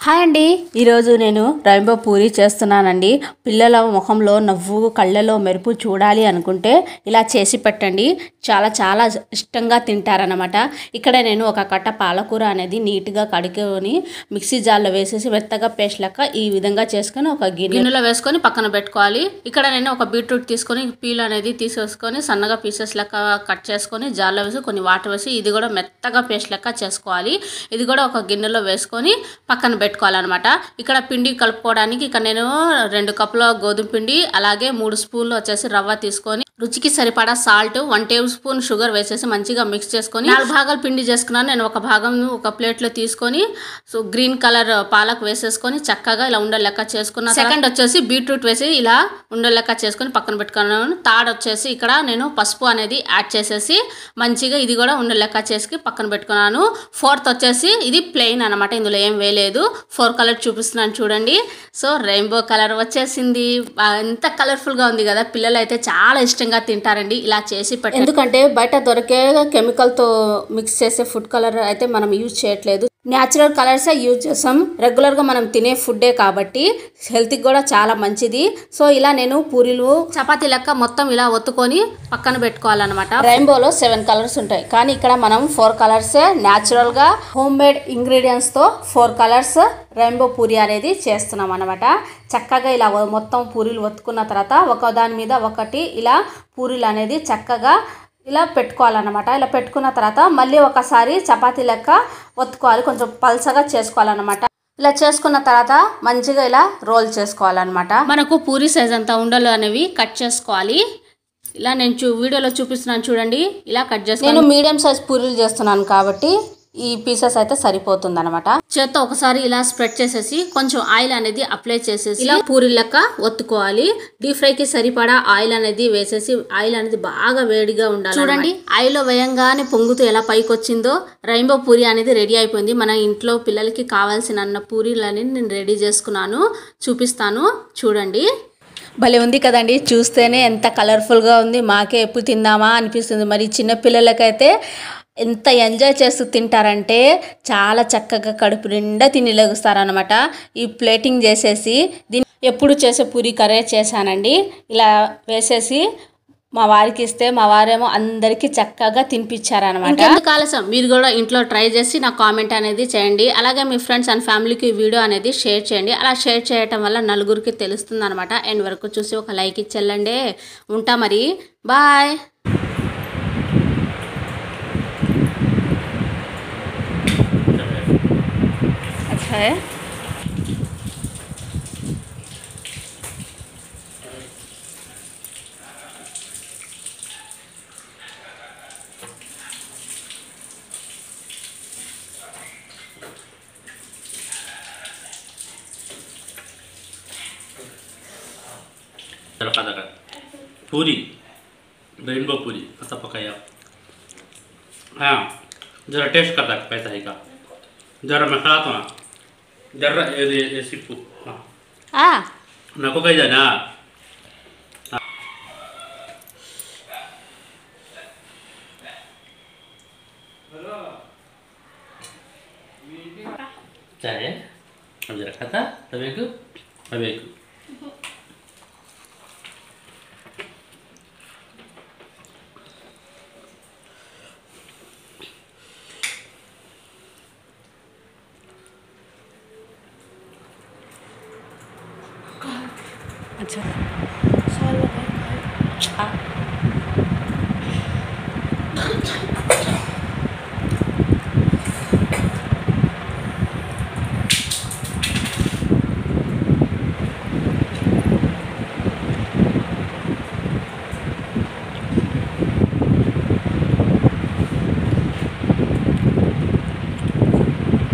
Hi అండి, ఈరోజు నేను రెయిన్బో పూరి చేస్తున్నానండి. పిల్లల ముఖంలో నవ్వు, కళ్ళలో మెరుపు చూడాలి అనుకుంటే ఇలా చేసి పెట్టండి. చాలా చాలా ఇష్టంగా తింటారనమాట. ఇక్కడ నేను ఒక కట్ట పాలకూర అనేది నీట్గా కడుక్కొని మిక్సీ జార్లో వేసేసి మెత్తగా పేస్ట్ లెక్క ఈ విధంగా చేసుకొని ఒక గిన్నెలో వేసుకొని పక్కన పెట్టుకోవాలి. ఇక్కడ నేను ఒక బీట్రూట్ తీసుకొని పీల్ అనేది తీసేసుకొని సన్నగా పీసెస్ లెక్క కట్ చేసుకొని జార్లో వేసి కొన్ని వాటర్ వేసి ఇది కూడా మెత్తగా పేస్ట్ లెక్క చేసుకోవాలి. ఇది కూడా ఒక గిన్నెలో వేసుకొని పక్కన పెట్టుకోవాలన్నమాట. ఇక్కడ పిండి కలుపుకోవడానికి ఇక్కడ నేను 2 కప్పుల గోధుమ పిండి అలాగే 3 స్పూన్లు వచ్చేసి రవ్వ తీసుకొని రుచికి సరిపడా సాల్ట్ 1 టేబుల్ స్పూన్ షుగర్ వేసేసి మంచిగా మిక్స్ చేసుకొని 4 భాగాలు పిండి చేసుకున్నాను. నేను ఒక భాగం ఒక ప్లేట్లో తీసుకొని గ్రీన్ కలర్ పాలకు వేసేసుకొని చక్కగా ఇలా ఉండలు లెక్క చేసుకున్నాను. సెకండ్ వచ్చేసి బీట్రూట్ వేసి ఇలా ఉండలు లెక్క చేసుకొని పక్కన పెట్టుకున్నాను. థర్డ్ వచ్చేసి ఇక్కడ నేను పసుపు అనేది యాడ్ చేసేసి మంచిగా ఇది కూడా ఉండలు లెక్క చేసి పక్కన పెట్టుకున్నాను. ఫోర్త్ వచ్చేసి ఇది ప్లెయిన్ అనమాట, ఇందులో ఏం వేయలేదు. 4 కలర్ చూపిస్తున్నాను చూడండి. సో రెయిన్బో కలర్ వచ్చేసింది. ఎంత కలర్ఫుల్గా ఉంది కదా, పిల్లలు అయితే చాలా ఇష్టంగా తింటారండి ఇలా చేసి పెట్టండి. ఎందుకంటే బయట దొరికే కెమికల్తో మిక్స్ చేసే ఫుడ్ కలర్ అయితే మనం యూజ్ చేయట్లేదు, న్యాచురల్ కలర్సే యూజ్ చేస్తాం. రెగ్యులర్గా మనం తినే ఫుడ్డే కాబట్టి హెల్త్కి కూడా చాలా మంచిది. సో ఇలా నేను పూరీలు చపాతీ లెక్క మొత్తం ఇలా ఒత్తుకొని పక్కన పెట్టుకోవాలన్నమాట. రెయిన్బోలో 7 కలర్స్ ఉంటాయి, కానీ ఇక్కడ మనం 4 కలర్సే న్యాచురల్గా హోమ్ మేడ్ ఇంగ్రీడియంట్స్తో 4 కలర్స్ రెయిన్బో పూరి అనేది చేస్తున్నాం అనమాట. చక్కగా ఇలా మొత్తం పూరీలు ఒత్తుకున్న తర్వాత ఒకదాని మీద ఒకటి ఇలా పూరీలు అనేది చక్కగా ఇలా పెట్టుకోవాలన్నమాట. ఇలా పెట్టుకున్న తర్వాత మళ్ళీ ఒకసారి చపాతీ లెక్క ఒత్తుకోవాలి, కొంచెం పల్సగా చేసుకోవాలన్నమాట. ఇలా చేసుకున్న తర్వాత మంచిగా ఇలా రోల్ చేసుకోవాలన్నమాట. మనకు పూరి సైజ్ అంతా ఉండలు అనేవి కట్ చేసుకోవాలి. ఇలా నేను వీడియోలో చూపిస్తున్నాను చూడండి, ఇలా కట్ చేసుకో. నేను మీడియం సైజ్ పూరీలు చేస్తున్నాను కాబట్టి ఈ పీసెస్ అయితే సరిపోతుంది అనమాట. చేత్తో ఒకసారి ఇలా స్ప్రెడ్ చేసేసి కొంచెం ఆయిల్ అనేది అప్లై చేసేసి ఇలా పూరి లెక్క ఒత్తుకోవాలి. డీప్ ఫ్రైకి సరిపడా ఆయిల్ అనేది వేసేసి ఆయిల్ అనేది బాగా వేడిగా ఉండాలి. చూడండి ఆయిల్లో వేయంగానే పొంగుతూ ఎలా పైకి వచ్చిందో రెయిన్బో పూరి అనేది రెడీ అయిపోయింది. మన ఇంట్లో పిల్లలకి కావాల్సిన పూరీలు అనేది నేను రెడీ చేసుకున్నాను, చూపిస్తాను చూడండి. భలే ఉంది కదండి, చూస్తేనే ఎంత కలర్ఫుల్గా ఉంది. మాకే ఎప్పుడు తిందామా అనిపిస్తుంది. మరి చిన్నపిల్లలకైతే ఎంత ఎంజాయ్ చేస్తూ తింటారంటే చాలా చక్కగా కడుపు నిండా తిని లెగుస్తారనమాట. ఈ ప్లేటింగ్ చేసేసి దీన్ని ఎప్పుడు చేసే పూరి కర్రీ చేశానండి. ఇలా వేసేసి మా వారికి ఇస్తే మా వారేమో అందరికీ చక్కగా తినిపించారనమాట. ఎందుకు ఆలస్యం, మీరు కూడా ఇంట్లో ట్రై చేసి నాకు కామెంట్ అనేది చేయండి. అలాగే మీ ఫ్రెండ్స్ అండ్ ఫ్యామిలీకి వీడియో అనేది షేర్ చేయండి. అలా షేర్ చేయటం వల్ల నలుగురికి తెలుస్తుంది అనమాట. ఎండ్ వరకు చూసి ఒక లైక్ ఇచ్చెళ్ళండి. ఉంటా మరి, బాయ్. अच्छा है पूरी रेनबो पूरी कसा पकाया. हाँ जरा टेस्ट करता कैसा है का, जरा मैं खाता हूँ जरा ये सिप्पू. हाँ నాకు కైదానా चाहे अब जरा खाता तबेकु तबेकु अच्छा